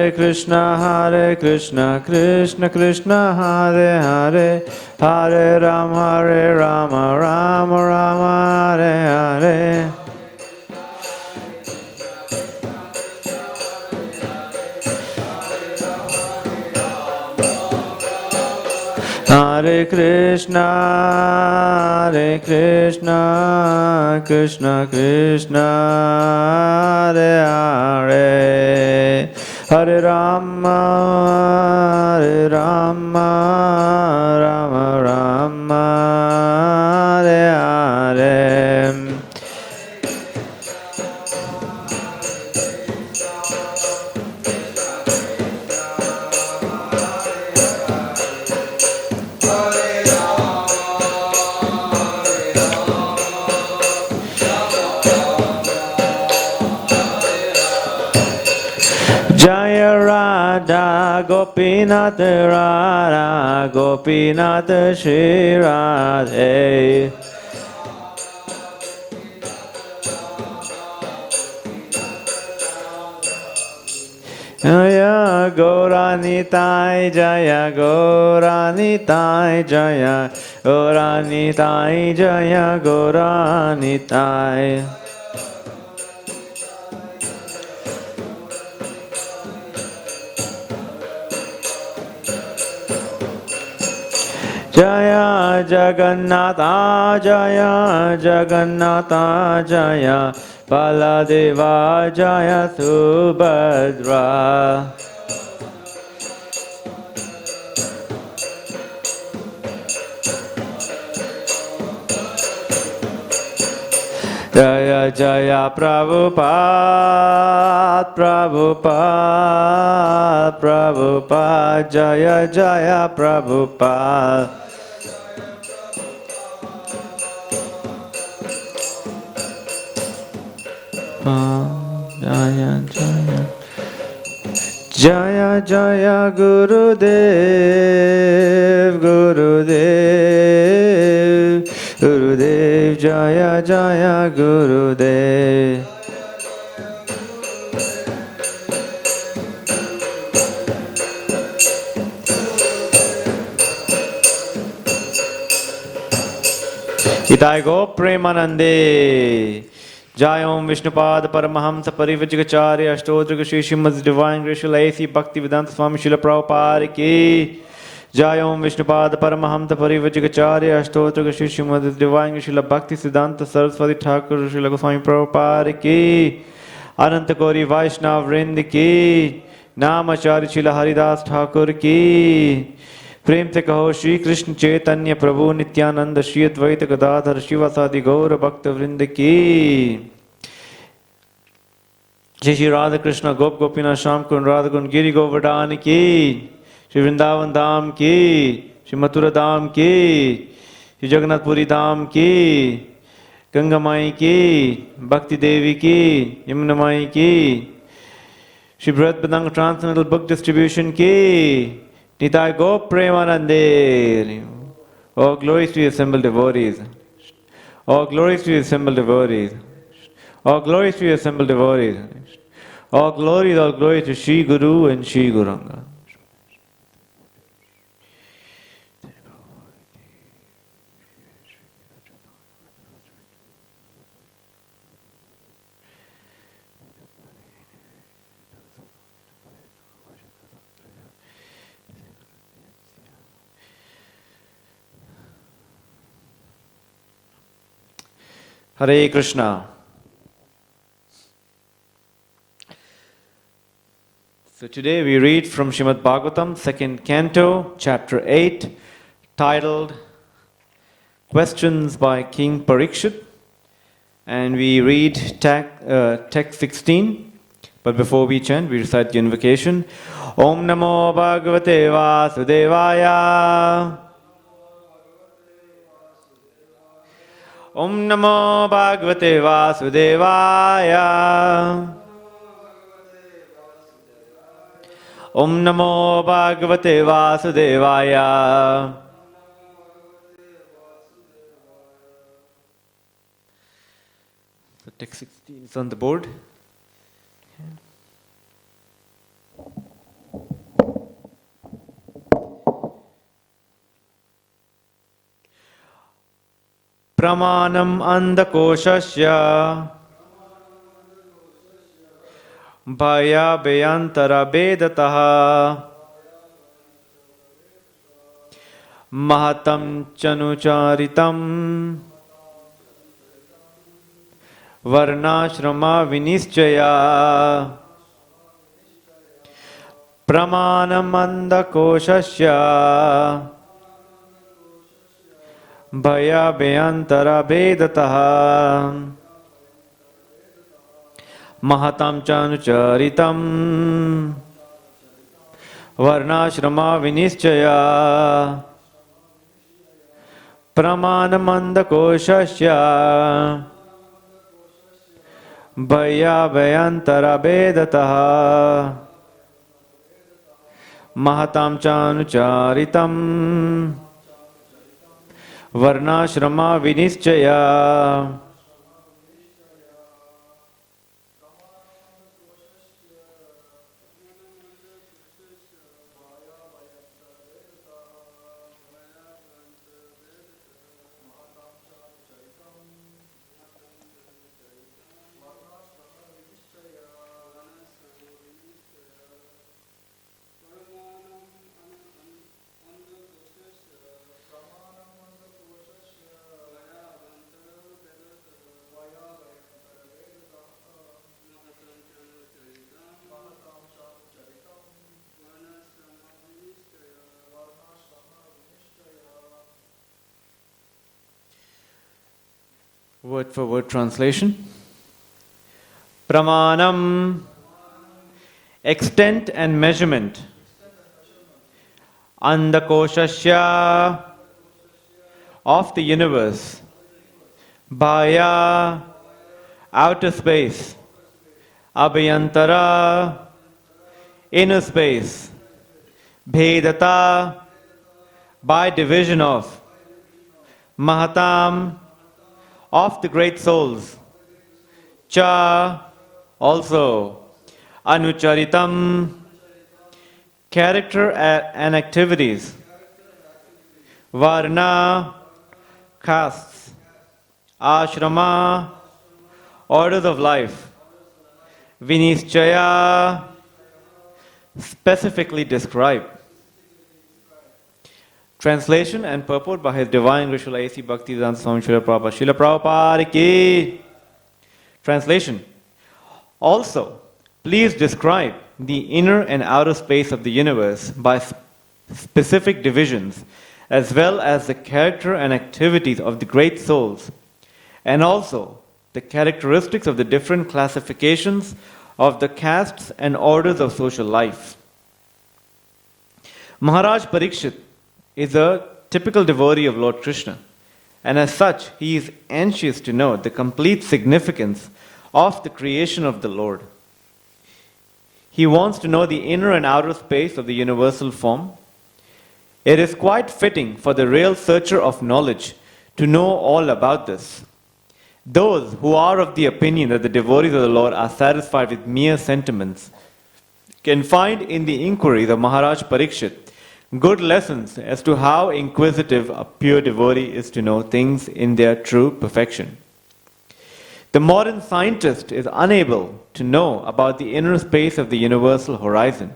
Hare Krishna, Krishna Krishna, Hare Hare, Hare Rama, Rama Rama, Hare Hare. Hare Krishna, Krishna Krishna, Hare Hare, Hare Rama, Rama Rama, Hare Hare. Jaya Radha Gopinath Radha Gopinath Shri Radhe. Jaya Gauranitai Jaya Gauranitai Jaya Gauranitai Jaya Gauranitai. Jaya Jagannatha Jaya Jagannatha Jaya Baladeva Jaya Subhadra. Jaya Jaya Prabhupada Prabhupada Prabhupada Jaya Jaya Prabhupada. Jaya Jaya Jaya Jaya Gurudev Gurudev Gurudev Jaya Jaya Gurudev. Itai Go Premanande. Jai Om Vishnupad Paramahamsa Parivajikacharya Ashtodrika Shri Srimad Divine Gracious A.C. Bhaktivedanta Swami Srila Prabhupada Ki. Jai Om Vishnupad Paramahamsa Parivajikacharya Ashtodrika Shri Srimad Divine Gracious Bhakti Siddhanta Saraswati Thakur Srila Goswami Prabhupada Ki. Ananta Gauri Vaishnav Vrind Ki. Namacharya Srila Haridas Thakur Ki. प्रेम से कहो श्री कृष्ण चैतन्य प्रभु नित्यानंद श्री अद्वैत गदाधर शिवासादि गौर भक्त वृंद की। जय श्री राधा कृष्ण गोप गोपीनाथ श्याम कुंड राधा कुंड गिरि गोवर्धन की। श्री वृंदावन धाम की, श्री मथुरा धाम की, श्री जगन्नाथपुरी धाम की, गंगा माई की, भक्ति देवी की, यमुना माई की, श्री बृहद बदंग ट्रांसनेशनल बुक डिस्ट्रीब्यूशन की। Nitai Go Premanande. All glories to the assembled devotees. All glories to the assembled devotees. All glories to the assembled devotees. All glories to Shri Guru and Shri Guranga. Hare Krishna. So today we read from Srimad-Bhagavatam, 2nd Canto, Chapter 8, titled Questions by King Parikshit. And we read text 16. But before we chant, we recite the invocation. Om Namo Bhagavate Vasudevaya. Om Namo Bhagavate Vasudevaya. Om Namo Bhagavate Vasudevaya. So text 16 is on the board. Pramanam andakoshasya bhaya beyantara bedataha mahatam chanucharitam varnashrama vinischaya pramanam andakoshasya bhaya beyantara bedataha mahatam chanucharitam varnashrama vinischaya pramanamandakosasya bhaya beyantara bedataha mahatam chanucharitam varnashrama vinischaya Word for word translation. Pramanam, extent and measurement. Andakoshasya, of the universe. Bhaya, outer space. Abhyantara, inner space. Bhedata, by division of. Mahatam, of the great souls. Cha, also. Anucharitam, character and activities. Varna, castes. Ashrama, orders of life. Vinischaya, specifically described. Translation and purport by His Divine Grace A.C. Bhaktivedanta Swami Srila Prabhupada. Srila Prabhupada ki. Translation. Also, please describe the inner and outer space of the universe by specific divisions, as well as the character and activities of the great souls, and also the characteristics of the different classifications of the castes and orders of social life. Maharaj Parikshit is a typical devotee of Lord Krishna, and as such, he is anxious to know the complete significance of the creation of the Lord. He wants to know the inner and outer space of the universal form. It is quite fitting for the real searcher of knowledge to know all about this. Those who are of the opinion that the devotees of the Lord are satisfied with mere sentiments can find in the inquiries of Maharaj Parikshit good lessons as to how inquisitive a pure devotee is to know things in their true perfection. The modern scientist is unable to know about the inner space of the universal horizon,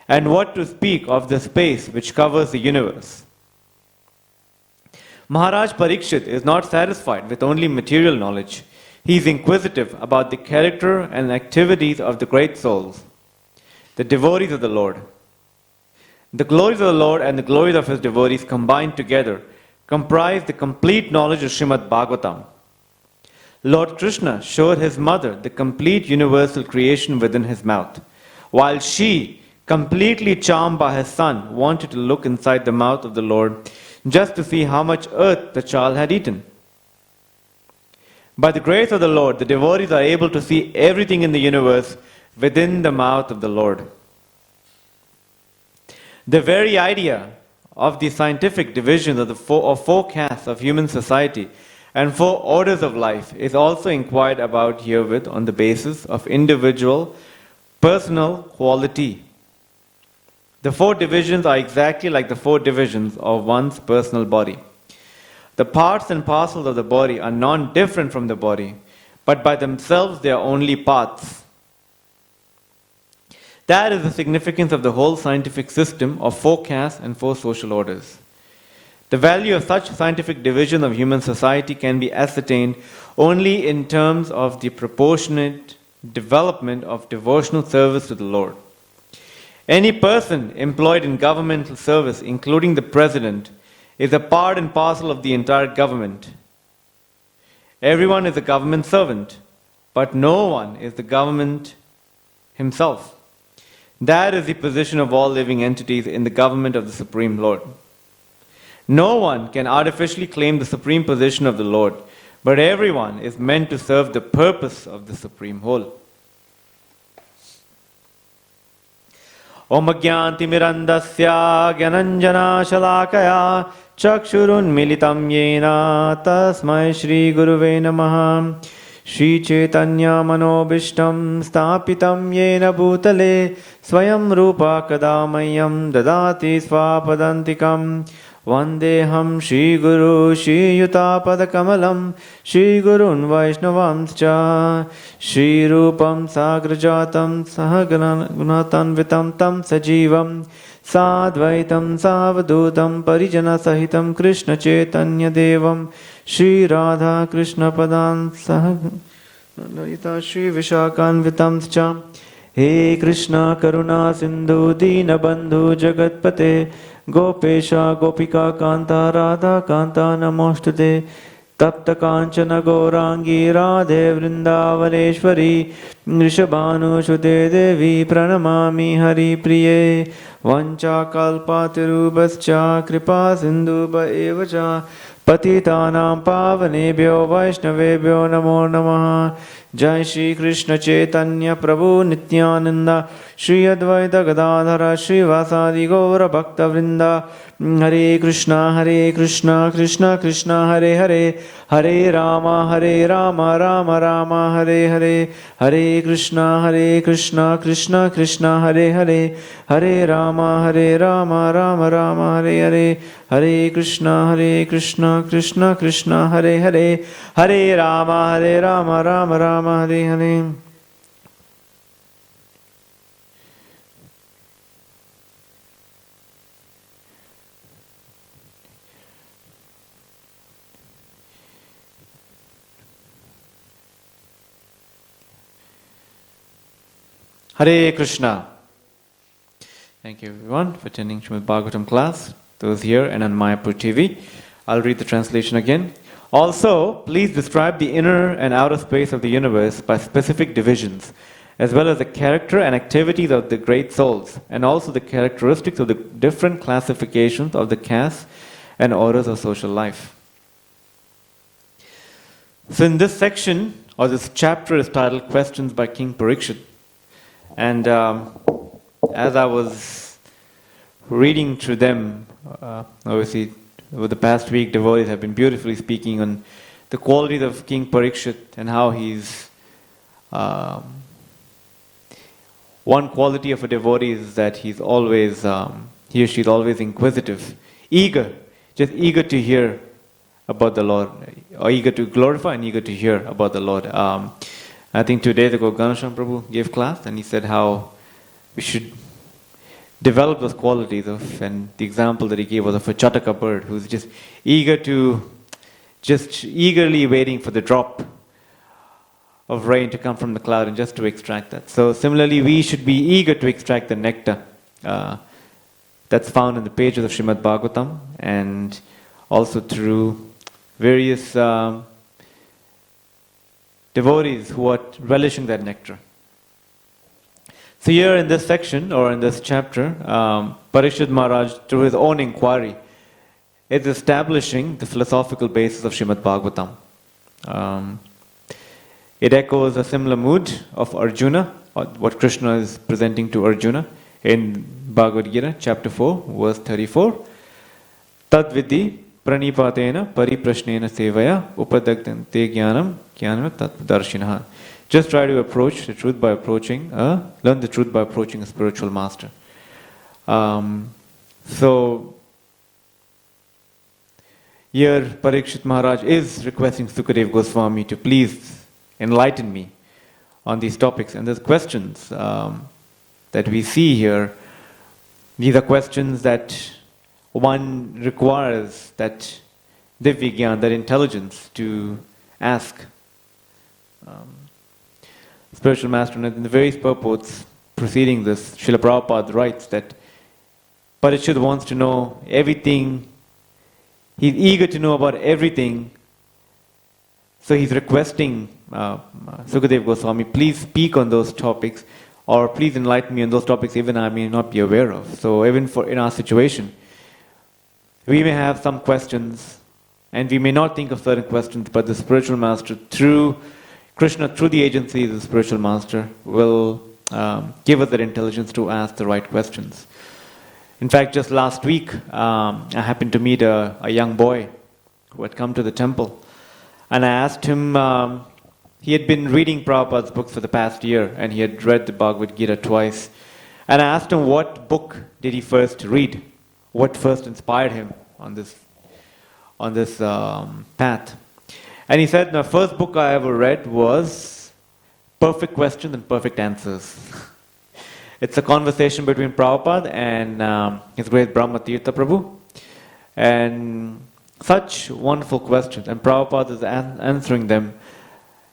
and what to speak of the space which covers the universe. Maharaj Parikshit is not satisfied with only material knowledge. He is inquisitive about the character and activities of the great souls, the devotees of the Lord. The glories of the Lord and the glories of His devotees combined together comprise the complete knowledge of Srimad-Bhagavatam. Lord Krishna showed His mother the complete universal creation within His mouth, while she, completely charmed by her son, wanted to look inside the mouth of the Lord just to see how much earth the child had eaten. By the grace of the Lord, the devotees are able to see everything in the universe within the mouth of the Lord. The very idea of the scientific division of the four castes of human society and four orders of life is also inquired about herewith on the basis of individual, personal quality. The four divisions are exactly like the four divisions of one's personal body. The parts and parcels of the body are non-different from the body, but by themselves they are only parts. That is the significance of the whole scientific system of 4 castes and 4 social orders. The value of such scientific division of human society can be ascertained only in terms of the proportionate development of devotional service to the Lord. Any person employed in governmental service, including the president, is a part and parcel of the entire government. Everyone is a government servant, but no one is the government himself. That is the position of all living entities in the government of the Supreme Lord. No one can artificially claim the supreme position of the Lord, but everyone is meant to serve the purpose of the Supreme Whole. Om Ajnantimirandasya Gyananjana Shalakaya Chakshurunmilitam Yena Tasmai Shri Guruve Namaha Shri Chaitanya Manobishtam Stapitam Yena Bhutale Swayam Rupa Kadamayam Dadati Swapadantikam Vandeham Shri Guru Shri Yuta Padakamalam Shri Gurun Vaishnavamscha Shri Rupam Sagrajatam Sahagunatan Vitam Tam Sajivam Sadvaitam Savadutam Parijana Sahitam Krishna Chaitanya Devam Shri Radha Krishna Padan Sahagunata Shri Vishakan Vitamscha He Krishna Karuna Sindhu Dina Bandhu Jagatpate Gopesha Gopika Kanta Radha Kanta Namostute Tapta Kanchana Gaurangi Radhe Vrindavaneshwari Rishabhanu Shude Devi Pranamami Hari Priye Vancha Kalpatirubhascha Kripa Sindhuba Evacha Patitanam Pavanebhyo Vaishnavebhyo Namo Namaha Jai Shri Krishna Chaitanya Prabhu Nityananda Shri Advaita Gadadhara Shri Vasadi Gaura Bhakta Vrinda Hare Krishna Krishna Krishna Hare Hare Hare Rama Rama Rama Hare Hare Hare Krishna Krishna Krishna Hare Hare Hare Rama Rama Rama Hare Hare Hare Krishna Krishna Krishna Hare Hare Hare Rama Rama Rama Hare Hare. Hare Krishna. Thank you everyone for attending Srimad-Bhagavatam class. Those here and on Mayapur TV. I'll read the translation again. Also, please describe the inner and outer space of the universe by specific divisions, as well as the character and activities of the great souls, and also the characteristics of the different classifications of the castes and orders of social life. So in this section, or this chapter is titled Questions by King Parikshit. And as I was reading through them, obviously over the past week, devotees have been beautifully speaking on the qualities of King Parikshit and how he's... one quality of a devotee is that he's always, he or she is always inquisitive, just eager to hear about the Lord, or eager to glorify and eager to hear about the Lord. I think 2 days ago, Ganesham Prabhu gave class and he said how we should develop those qualities of, and the example that he gave was of a chataka bird who's just eagerly waiting for the drop of rain to come from the cloud and just to extract that. So similarly, we should be eager to extract the nectar that's found in the pages of Srimad-Bhagavatam and also through various devotees who are relishing that nectar. So here in this section, or in this chapter, Parikshit Maharaj, through his own inquiry, is establishing the philosophical basis of Srimad-Bhagavatam. It echoes a similar mood of Arjuna, or what Krishna is presenting to Arjuna in Bhagavad Gita, chapter 4, verse 34. Tad vidhi pranipatena pariprashnena sevaya upadagdante jnanam tatdarshinaha. Just try to approach the truth by approaching, learn the truth by approaching a spiritual master. So, Here, Parikshit Maharaj is requesting Sukadev Goswami to please enlighten me on these topics. And there's questions that we see here. These are questions that one requires that Divya, that intelligence to ask. Spiritual Master, in the various purports preceding this, Srila Prabhupada writes that Parikshit wants to know everything. He's eager to know about everything. So he's requesting Sukadev Goswami, please speak on those topics, or please enlighten me on those topics even I may not be aware of. So even in our situation, we may have some questions, and we may not think of certain questions, but the spiritual master, through Krishna, through the agency of the spiritual master, will give us that intelligence to ask the right questions. In fact, just last week, I happened to meet a young boy who had come to the temple. And I asked him, he had been reading Prabhupada's books for the past year, and he had read the Bhagavad Gita twice. And I asked him what book did he first read? What first inspired him on this path? And he said, the first book I ever read was Perfect Questions and Perfect Answers. It's a conversation between Prabhupada and His Grace Brahma Tirtha Prabhu. And such wonderful questions. And Prabhupada is answering them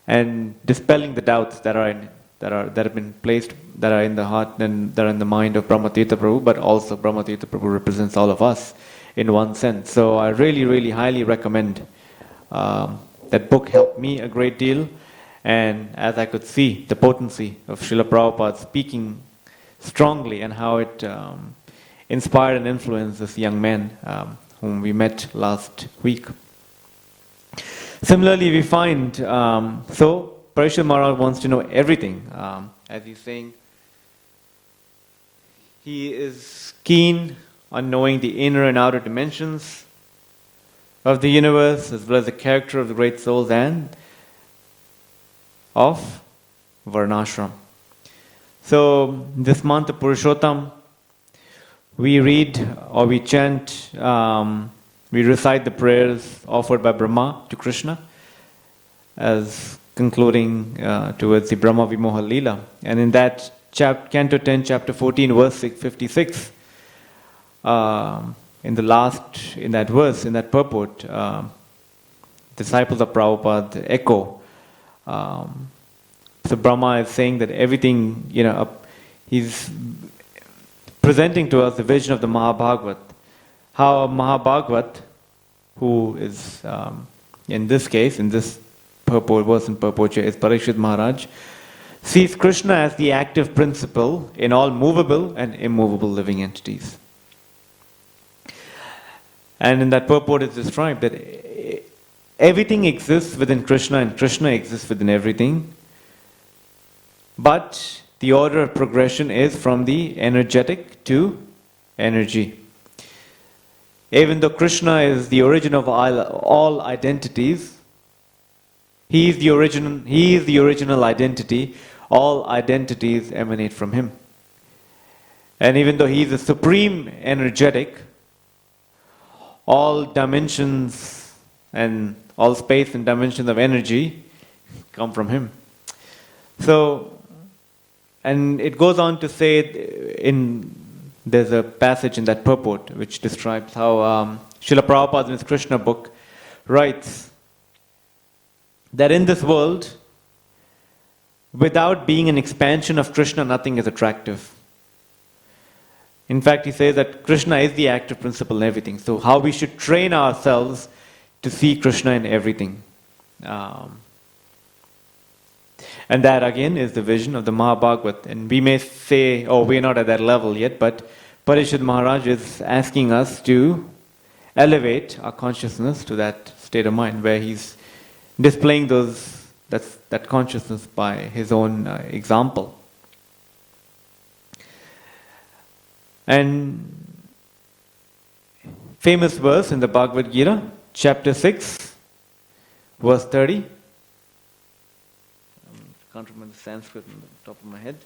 and dispelling the doubts that have been placed, that are in the heart and that are in the mind of Brahma Tirtha Prabhu, but also Brahma Tirtha Prabhu represents all of us in one sense. So I really, really highly recommend. That book helped me a great deal. And as I could see, the potency of Srila Prabhupada speaking strongly and how it inspired and influenced this young man whom we met last week. Similarly, we find, so Parikshit Maharaj wants to know everything. As he's saying, he is keen on knowing the inner and outer dimensions of the universe, as well as the character of the great souls and of Varnashram. So this month of Purushottam, we read or we chant, we recite the prayers offered by Brahma to Krishna as concluding towards the Brahma Vimoha Leela. And in that Canto 10, Chapter 14, verse 56, in that verse, in that purport, disciples of Prabhupada echo. So Brahma is saying that everything, he's presenting to us the vision of the Mahabhagavat. How Mahabhagavat, who is, in this case, in this purport, verse and purport, is Parikshit Maharaj, sees Krishna as the active principle in all movable and immovable living entities. And in that purport it's described that everything exists within Krishna and Krishna exists within everything. But the order of progression is from the energetic to energy. Even though Krishna is the origin of all identities, He is the original identity. All identities emanate from Him. And even though He is the supreme energetic, all dimensions and all space and dimensions of energy come from Him. So, and it goes on to say there's a passage in that purport which describes how Srila Prabhupada in his Krishna book writes that in this world, without being an expansion of Krishna, nothing is attractive. In fact, he says that Krishna is the active principle in everything. So how we should train ourselves to see Krishna in everything. And that again is the vision of the Mahabhagavat. And we may say, oh, we're not at that level yet, but Parikshit Maharaj is asking us to elevate our consciousness to that state of mind where he's displaying that consciousness by his own example. And famous verse in the Bhagavad Gita, chapter 6, verse 30. I can't remember the Sanskrit on the top of my head.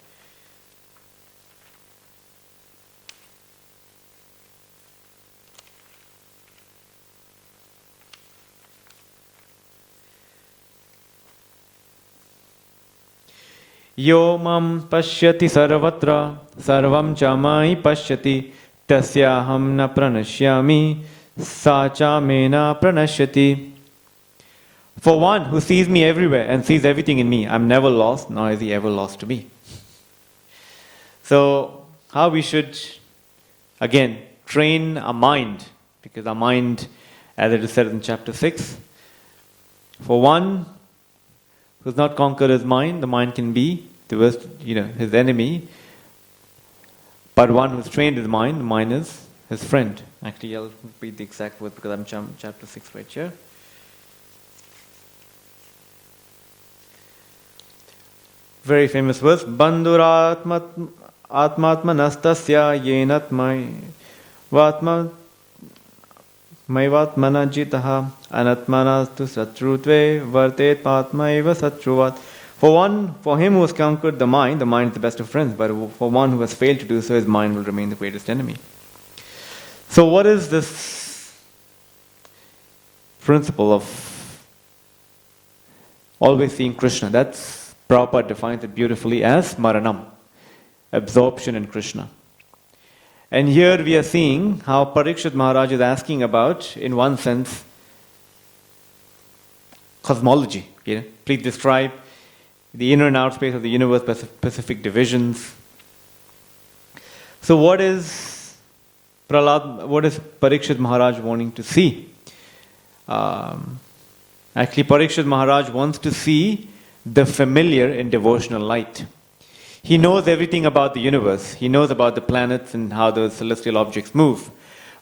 Yo mam pashyati sarvatra sarvam cha mai pashyati tasyaham na pranashyami sa cha mena pranashyati. For one who sees me everywhere and sees everything in me, I'm never lost, nor is he ever lost to me. So, how we should, again, train our mind, because our mind, as it is said in chapter 6, for one who's not conquered his mind, the mind can be the worst, his enemy. But one who's trained his mind, the mind is his friend. Actually, I'll read the exact word because I'm chapter 6 right here. Very famous verse. Bandhuratma atmatmanastasya yenatmai vatma maivatmana jitaha anatmanastu satrutve vartet patmaiva satruvat. For him who has conquered the mind is the best of friends, but for one who has failed to do so, his mind will remain the greatest enemy. So what is this principle of always seeing Krishna? That's Prabhupada defines it beautifully as Maranam, absorption in Krishna. And here we are seeing how Parikshit Maharaj is asking about, in one sense, cosmology. Please describe the inner and outer space of the universe, specific divisions. So what is Parikshit Maharaj wanting to see? Actually, Parikshit Maharaj wants to see the familiar in devotional light. He knows everything about the universe. He knows about the planets and how those celestial objects move.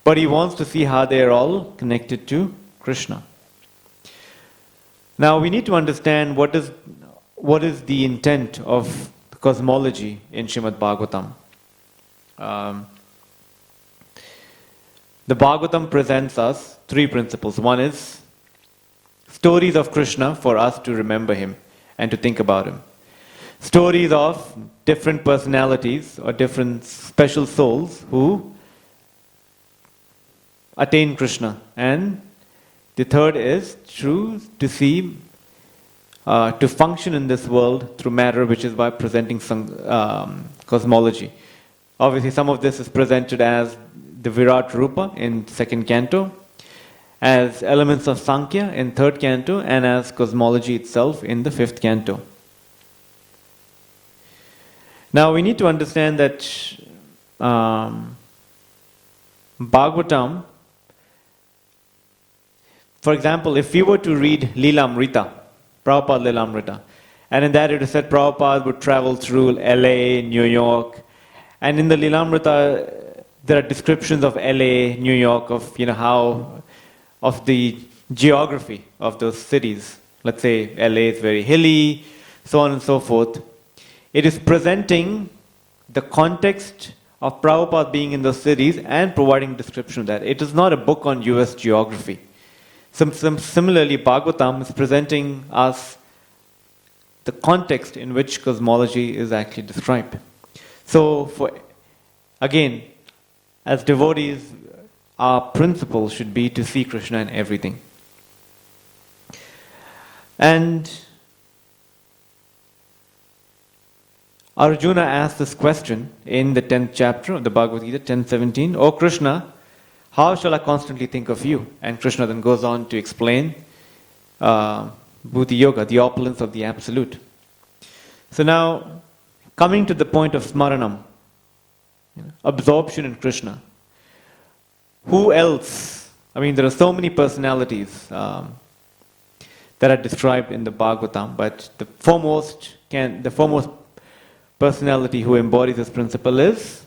But he wants to see how they are all connected to Krishna. Now we need to understand what is the intent of cosmology in Srimad-Bhagavatam. The Bhagavatam presents us three principles. One is stories of Krishna for us to remember him and to think about him. Stories of different personalities or different special souls who attain Krishna. And the third is to see, to function in this world through matter, which is by presenting some cosmology. Obviously, some of this is presented as the Virat Rupa in second canto, as elements of Sankhya in third canto, and as cosmology itself in the fifth canto. Now we need to understand that Bhagavatam, for example, if we were to read Lilamrita, Prabhupada Lilamrita, and in that it is said Prabhupada would travel through LA, New York, and in the Lilamrita there are descriptions of LA, New York, of the geography of those cities. Let's say LA is very hilly, so on and so forth. It is presenting the context of Prabhupada being in those cities and providing a description of that. It is not a book on US geography. Similarly, Bhagavatam is presenting us the context in which cosmology is actually described. So, again, as devotees, our principle should be to see Krishna in everything. And Arjuna asked this question in the 10th chapter of the Bhagavad Gita, 10:17. O Krishna, how shall I constantly think of you? And Krishna then goes on to explain Bhuti Yoga, the opulence of the Absolute. So now, coming to the point of Smaranam, absorption in Krishna. Who else? I mean, there are so many personalities that are described in the Bhagavatam, but the foremost personality who embodies this principle is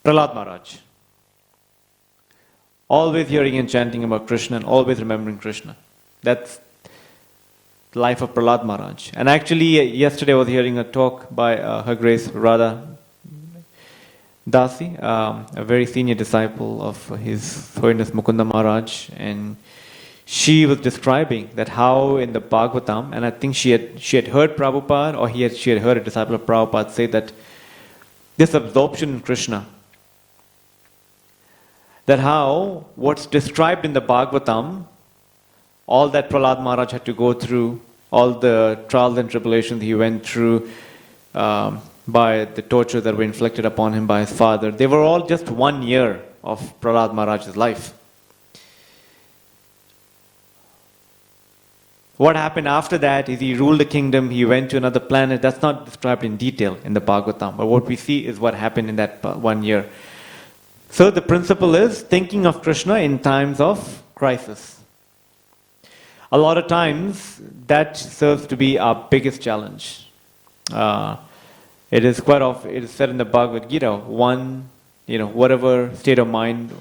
Prahlad Maharaj. Always hearing and chanting about Krishna and always remembering Krishna. That's the life of Prahlad Maharaj. And actually, yesterday I was hearing a talk by Her Grace Radha Dasi, a very senior disciple of His Holiness Mukunda Maharaj, and she was describing that how in the Bhagavatam, and I think she had heard Prabhupada, or she had heard a disciple of Prabhupada say that this absorption in Krishna, that how what's described in the Bhagavatam, all that Prahlad Maharaj had to go through all the trials and tribulations he went through by the torture that were inflicted upon him by his father, they were all just 1 year of Prahlad Maharaj's life. What happened after that is he ruled a kingdom, he went to another planet. That's not described in detail in the Bhagavatam, but what we see is what happened in that 1 year. So the principle is thinking of Krishna in times of crisis. A lot of times that serves to be our biggest challenge. It is quite often, it is said in the Bhagavad Gita, whatever state of mind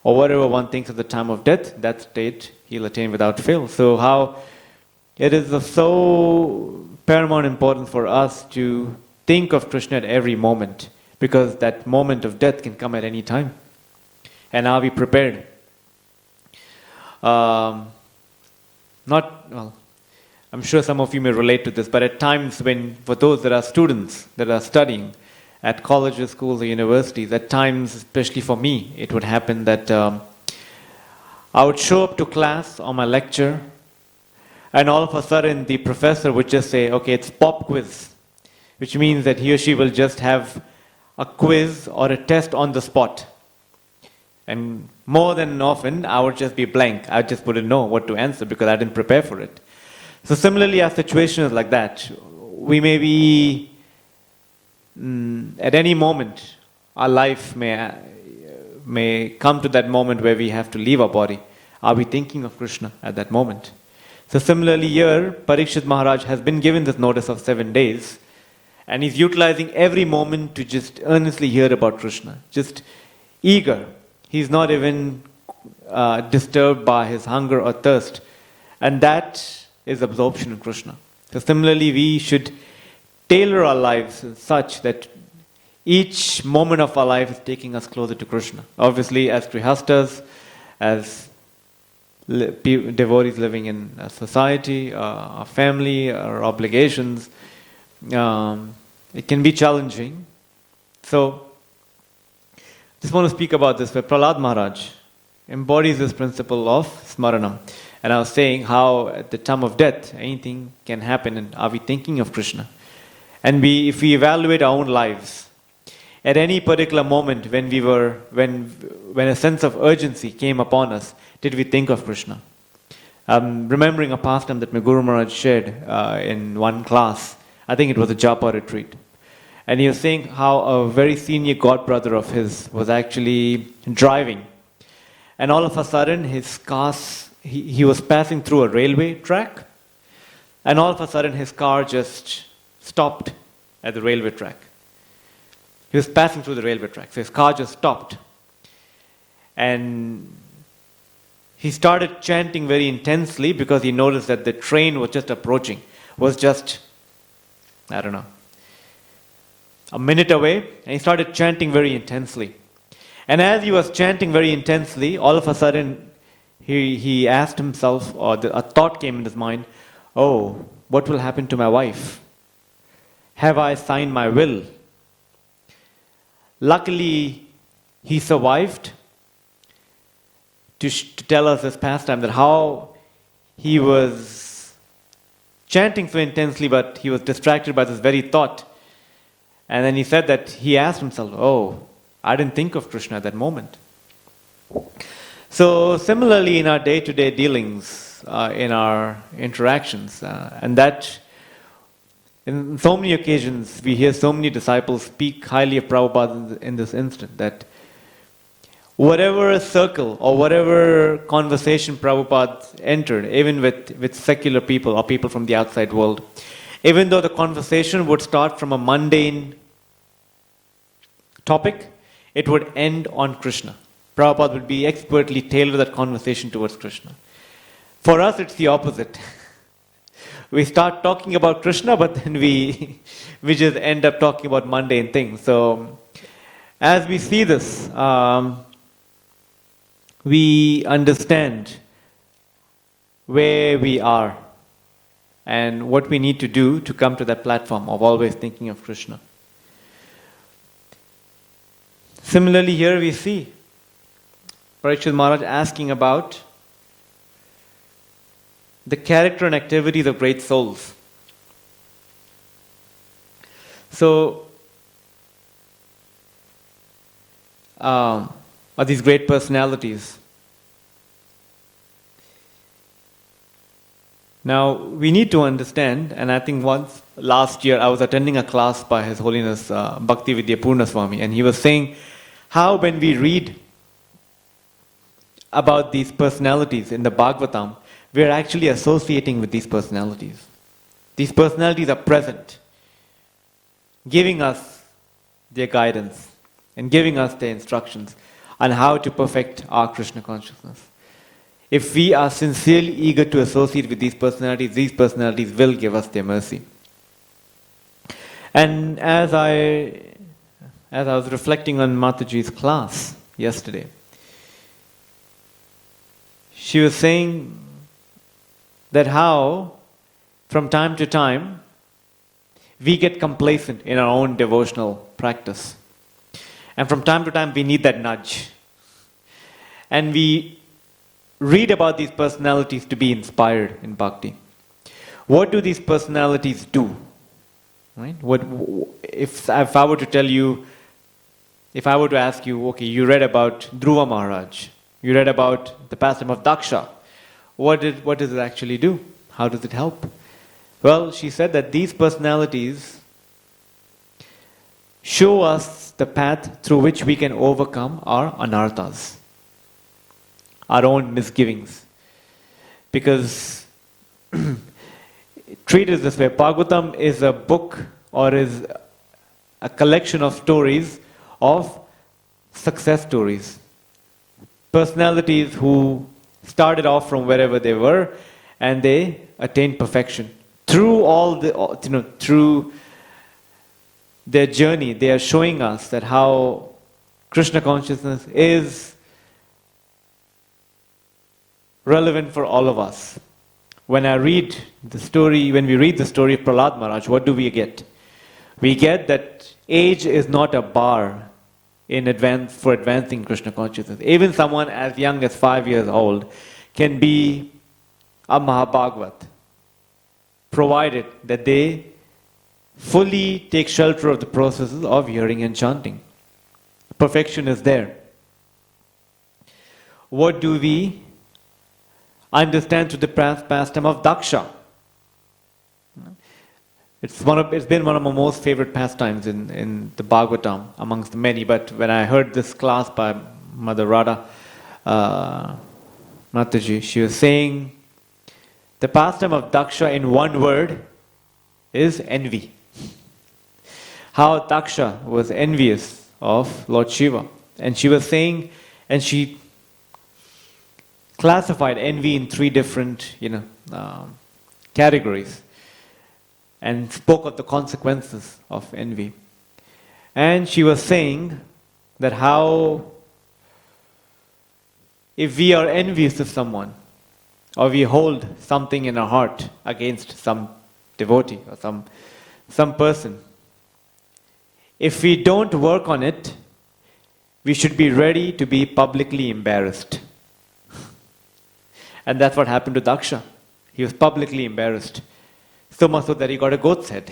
or whatever one thinks at the time of death, that state he'll attain without fail. So how it is of so paramount importance for us to think of Krishna at every moment, because that moment of death can come at any time. And are we prepared? I'm sure some of you may relate to this, but at times when, for those that are students, that are studying at colleges, schools, or universities, at times, especially for me, it would happen that I would show up to class on my lecture, and all of a sudden the professor would just say, okay, it's pop quiz, which means that he or she will just have a quiz or a test on the spot. And more than often, I would just be blank. I just wouldn't know what to answer because I didn't prepare for it. So similarly, our situation is like that. We may be, at any moment, our life may come to that moment where we have to leave our body. Are we thinking of Krishna at that moment? So similarly here, Parikshit Maharaj has been given this notice of 7 days, and he's utilizing every moment to just earnestly hear about Krishna, just eager. He's not even disturbed by his hunger or thirst, and that is absorption in Krishna. So similarly, we should tailor our lives such that each moment of our life is taking us closer to Krishna. Obviously, as grihastas, as devotees living in a society, a family, our obligations, it can be challenging. So, just want to speak about this, where Prahlad Maharaj embodies this principle of smaranam. And I was saying how at the time of death, anything can happen, and are we thinking of Krishna? And if we evaluate our own lives, at any particular moment when a sense of urgency came upon us, did we think of Krishna? I'm remembering a pastime that my Guru Maharaj shared in one class. I think it was a Japa retreat. And he was saying how a very senior godbrother of his was actually driving. And all of a sudden, his car, he was passing through a railway track. And all of a sudden, his car just stopped at the railway track. He was passing through the railway track. So his car just stopped. And he started chanting very intensely because he noticed that the train was just approaching, was just, a minute away, and he started chanting very intensely. And as he was chanting very intensely, all of a sudden, he asked himself, or a thought came in his mind, oh, what will happen to my wife? Have I signed my will? Luckily, he survived to tell us this pastime, that how he was chanting so intensely, but he was distracted by this very thought. And then he said that he asked himself, oh, I didn't think of Krishna at that moment. So similarly in our day-to-day dealings, in our interactions, and that in so many occasions we hear so many disciples speak highly of Prabhupada in this instant, that whatever circle or whatever conversation Prabhupada entered, even with secular people or people from the outside world, even though the conversation would start from a mundane topic, it would end on Krishna. Prabhupada would be expertly tailor that conversation towards Krishna. For us, it's the opposite. We start talking about Krishna, but then we just end up talking about mundane things. So, as we see this, we understand where we are and what we need to do to come to that platform of always thinking of Krishna. Similarly, here we see Parikshit Maharaj asking about the character and activities of great souls. So, are these great personalities. Now, we need to understand, and I think once last year I was attending a class by His Holiness Bhakti Vidya Purna Swami, and he was saying how when we read about these personalities in the Bhagavatam, we are actually associating with these personalities. These personalities are present, giving us their guidance and giving us their instructions on how to perfect our Krishna consciousness. If we are sincerely eager to associate with these personalities will give us their mercy. And as I was reflecting on Mataji's class yesterday, she was saying that how, from time to time, we get complacent in our own devotional practice. And from time to time, we need that nudge. And we read about these personalities to be inspired in bhakti. What do these personalities do? Right? If I were to tell you, if I were to ask you, okay, you read about Dhruva Maharaj, you read about the pastime of Daksha, what does it actually do? How does it help? Well, she said that these personalities show us the path through which we can overcome our anarthas, our own misgivings. Because treat it this way, Bhagavatam is a book or is a collection of stories of success stories. Personalities who started off from wherever they were and they attained perfection. Through their journey, they are showing us that how Krishna consciousness is relevant for all of us. When we read the story of Prahlad Maharaj, what do we get? We get that age is not a bar for advancing Krishna consciousness. Even someone as young as 5 years old can be a Mahabhagavat, provided that they fully take shelter of the processes of hearing and chanting. Perfection is there. What do we understand through the pastime of Daksha? It's been one of my most favorite pastimes in the Bhagavatam amongst the many. But when I heard this class by Mother Radha Mataji, she was saying the pastime of Daksha in one word is envy. How Daksha was envious of Lord Shiva. And she was saying, and she classified envy in 3 different categories and spoke of the consequences of envy. And she was saying that how if we are envious of someone or we hold something in our heart against some devotee or some person, if we don't work on it, we should be ready to be publicly embarrassed. And that's what happened to Daksha. He was publicly embarrassed. So much so that he got a goat's head.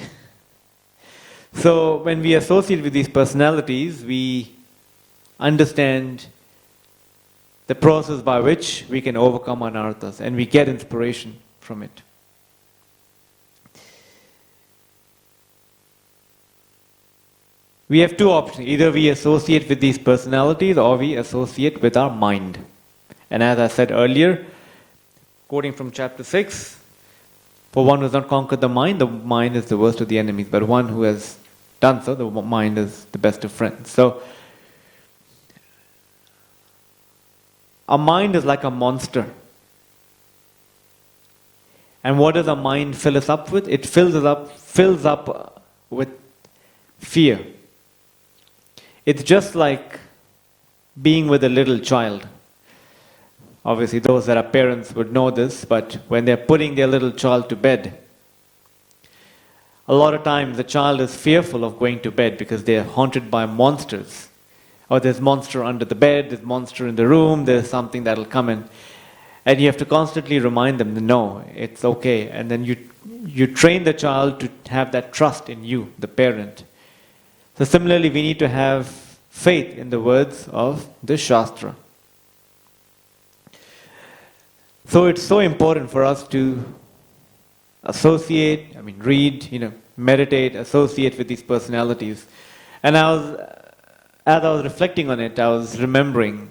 So when we associate with these personalities, we understand the process by which we can overcome anarthas, and we get inspiration from it. We have 2 options. Either we associate with these personalities or we associate with our mind. And as I said earlier, quoting from chapter 6, for one who has not conquered the mind is the worst of the enemies. But one who has done so, the mind is the best of friends. So, our mind is like a monster. And what does our mind fill us up with? It fills up with fear. It's just like being with a little child. Obviously, those that are parents would know this, but when they're putting their little child to bed, a lot of times the child is fearful of going to bed because they're haunted by monsters. Or there's monster under the bed, there's monster in the room, there's something that'll come in. And you have to constantly remind them, no, it's okay. And then you train the child to have that trust in you, the parent. So similarly, we need to have faith in the words of the Shastra. So it's so important for us to read, meditate, associate with these personalities. And as I was reflecting on it, I was remembering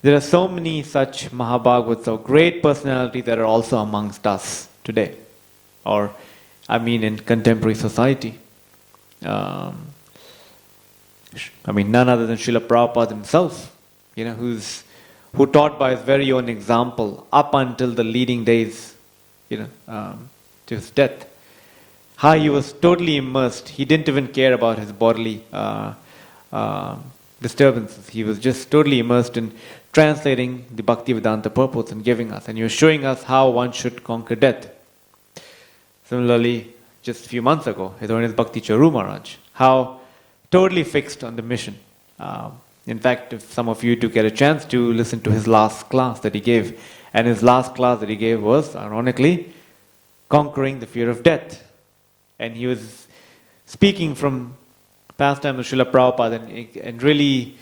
there are so many such Mahabhagavats of great personalities that are also amongst us today, or in contemporary society. None other than Srila Prabhupada himself, who taught by his very own example up until the leading days, to his death. How he was totally immersed. He didn't even care about his bodily disturbances. He was just totally immersed in translating the Bhaktivedanta purpose and giving us. And he was showing us how one should conquer death. Similarly, just a few months ago, His Holiness Bhakti Charu Maharaj, how totally fixed on the mission. In fact, if some of you to get a chance to listen to his last class that he gave, and his last class that he gave was, ironically, conquering the fear of death. And he was speaking from pastime of Srila Prabhupada and really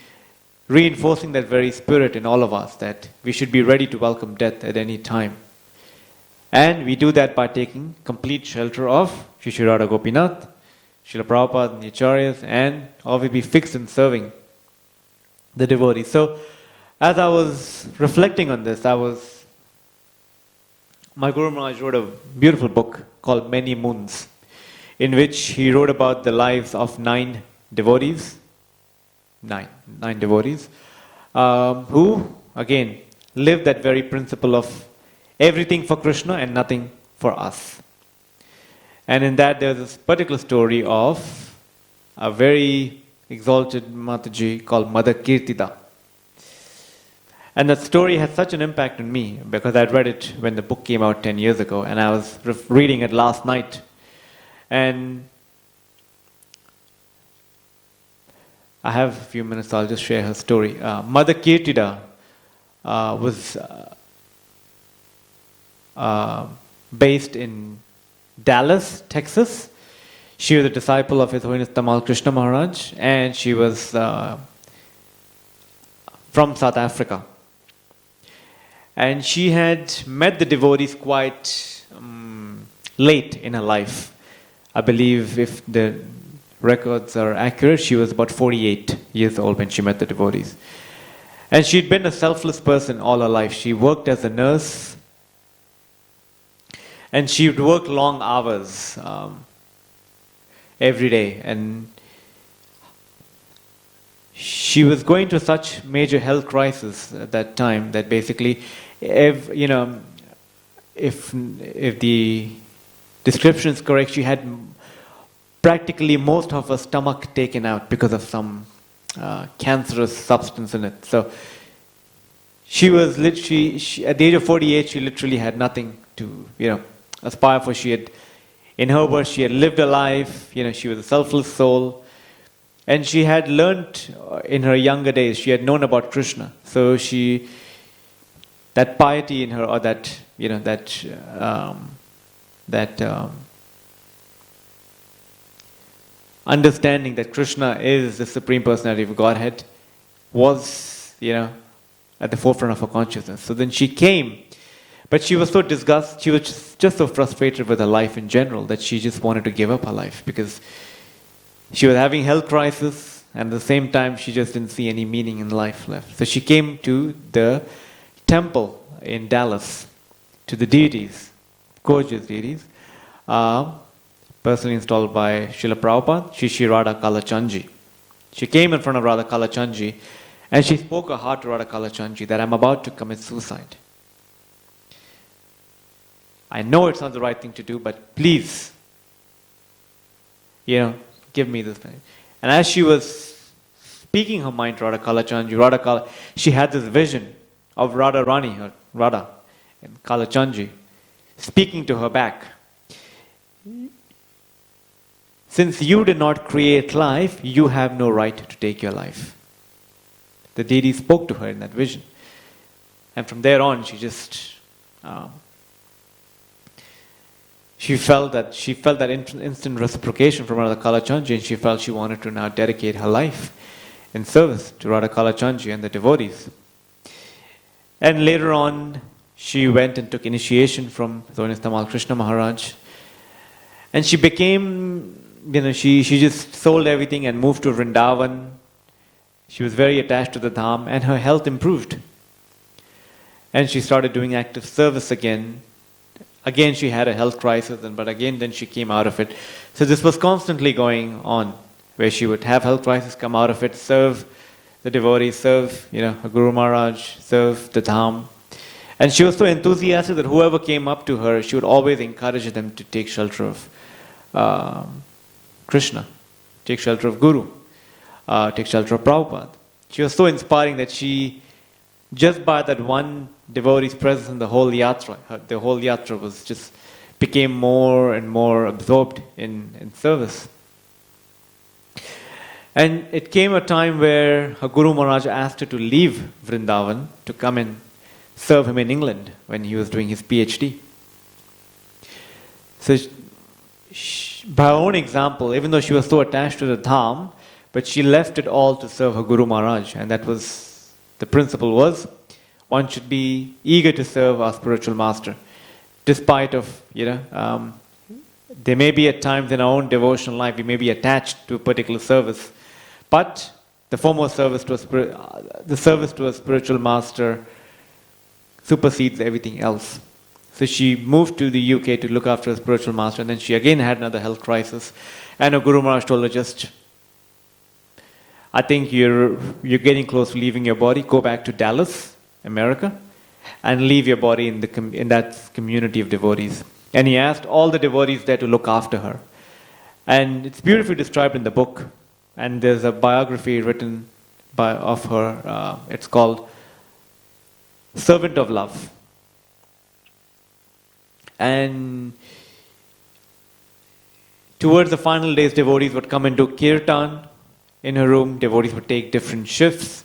reinforcing that very spirit in all of us, that we should be ready to welcome death at any time. And we do that by taking complete shelter of Shri Radha Gopinath, Srila Prabhupada and the Acharyas, and always be fixed in serving the devotees. So, as I was reflecting on this, my Guru Maharaj wrote a beautiful book called Many Moons, in which he wrote about the lives of nine devotees, who, again, lived that very principle of everything for Krishna and nothing for us. And in that, there's this particular story of a very exalted Mataji called Mother Kirtida. And that story had such an impact on me because I'd read it when the book came out 10 years ago, and I was reading it last night. And I have a few minutes, so I'll just share her story. Mother Kirtida was based in Dallas, Texas. She was a disciple of His Holiness Tamal Krishna Maharaj, and she was from South Africa. And she had met the devotees quite late in her life. I believe if the records are accurate, she was about 48 years old when she met the devotees. And she'd been a selfless person all her life. She worked as a nurse, and she would work long hours every day. And she was going through such major health crisis at that time that basically, if the description is correct, she had practically most of her stomach taken out because of some cancerous substance in it. So she was literally, at the age of 48, she literally had nothing to, aspire for. She had, in her words, she had lived a life, she was a selfless soul. And she had learnt in her younger days, she had known about Krishna. So that piety in her, or that understanding that Krishna is the Supreme Personality of Godhead was, at the forefront of her consciousness. So then she came, but she was so disgusted, she was just so frustrated with her life in general that she just wanted to give up her life because she was having health crisis, and at the same time she just didn't see any meaning in life left. So she came to the temple in Dallas, to the deities, gorgeous deities, personally installed by Srila Prabhupada, Shri Radha Kalachandji. She came in front of Radha Kalachandji, and she spoke her heart to Radha Kalachandji that I'm about to commit suicide. I know it's not the right thing to do, but please, give me this thing. And as she was speaking her mind to Radha Kalachandji, she had this vision of Radha Rani, or Radha, and Kalachandji, speaking to her back. Since you did not create life, you have no right to take your life. The deity spoke to her in that vision. And from there on, she just she felt that instant reciprocation from Radha Kalachandji, and she felt she wanted to now dedicate her life in service to Radha Kalachandji and the devotees. And later on, she went and took initiation from Tamal Krishna Maharaj. And she became, she just sold everything and moved to Vrindavan. She was very attached to the Dham, and her health improved. And she started doing active service again. Again, she had a health crisis, but again, then she came out of it. So this was constantly going on, where she would have health crisis, come out of it, serve the devotees, serve, her Guru Maharaj, serve the Dham. And she was so enthusiastic that whoever came up to her, she would always encourage them to take shelter of Krishna, take shelter of Guru, take shelter of Prabhupada. She was so inspiring that she, just by that one devotee's presence in the whole yatra was just became more and more absorbed in service. And it came a time where her Guru Maharaj asked her to leave Vrindavan to come and serve him in England when he was doing his PhD. So by her own example, even though she was so attached to the Dham, but she left it all to serve her Guru Maharaj, and that was, the principle was, one should be eager to serve our spiritual master, despite of, there may be at times in our own devotional life, we may be attached to a particular service, but the foremost service to the service to a spiritual master supersedes everything else. So she moved to the UK to look after her spiritual master, and then she again had another health crisis, and her Guru Maharaj told her, I think you're getting close to leaving your body, go back to Dallas, America, and leave your body in that community of devotees. And he asked all the devotees there to look after her. And it's beautifully described in the book. And there's a biography written of her. It's called Servant of Love. And towards the final days, devotees would come and do kirtan in her room. Devotees would take different shifts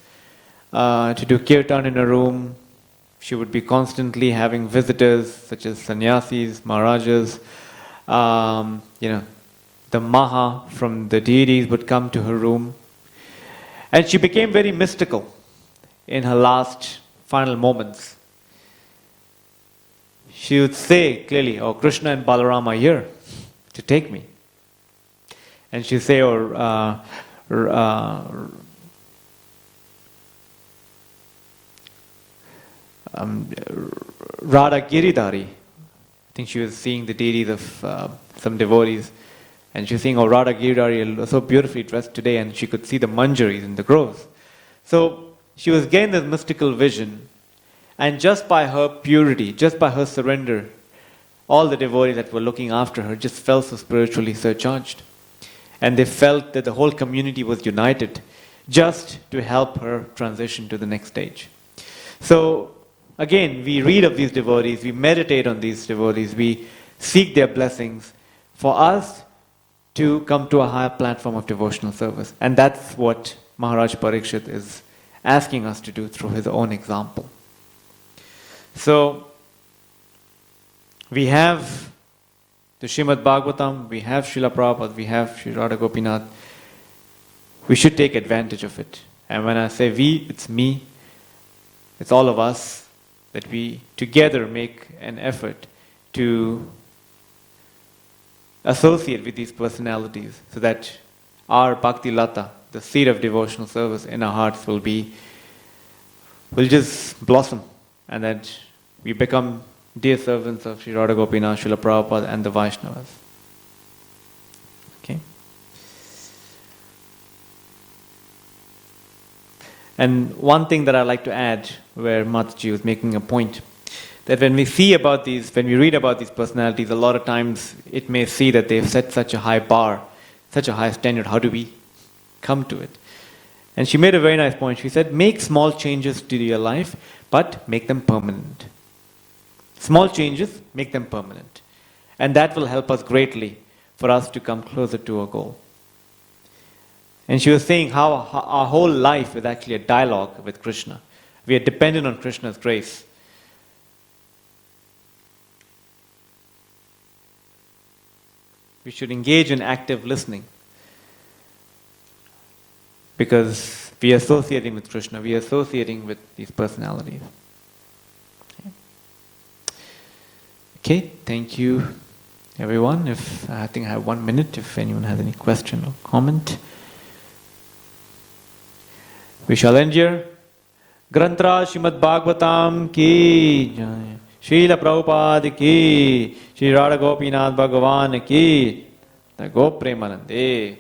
to do kirtan in her room. She would be constantly having visitors such as sannyasis, maharajas. The maha from the deities would come to her room. And she became very mystical in her last final moments. She would say clearly, oh, Krishna and Balaram are here to take me. And she'd say, Radha Giridhari. I think she was seeing the deities of some devotees. And she was saying, oh, Radha Giridhari, so beautifully dressed today. And she could see the manjaris in the groves. So she was getting this mystical vision. And just by her purity, just by her surrender, all the devotees that were looking after her just felt so spiritually surcharged. And they felt that the whole community was united just to help her transition to the next stage. So, again, we read of these devotees, we meditate on these devotees, we seek their blessings for us to come to a higher platform of devotional service. And that's what Maharaj Parikshit is asking us to do through his own example. So, we have the Srimad-Bhagavatam, we have Srila Prabhupada, we have Sri Radha Gopinath. We should take advantage of it. And when I say we, it's me, it's all of us, that we together make an effort to associate with these personalities so that our Bhakti Lata, the seed of devotional service in our hearts will just blossom, and that we become dear servants of Sri Radha Gopinath, Srila Prabhupada and the Vaishnavas. Okay? And one thing that I like to add, where Mataji was making a point, that when we read about these personalities, a lot of times it may see that they've set such a high bar, such a high standard. How do we come to it? And she made a very nice point. She said, make small changes to your life, but make them permanent. Small changes, make them permanent. And that will help us greatly for us to come closer to our goal. And she was saying how our whole life is actually a dialogue with Krishna, We are dependent on Krishna's grace. We should engage in active listening. Because we are associating with Krishna, we are associating with these personalities. Okay, thank you everyone. I think I have 1 minute if anyone has any question or comment. We shall end here. Grantra Srimad-Bhagavatam ki jai. Srila Prabhupada ki. Shri Radha Gopinath Bhagavan ki. The Go Premanande.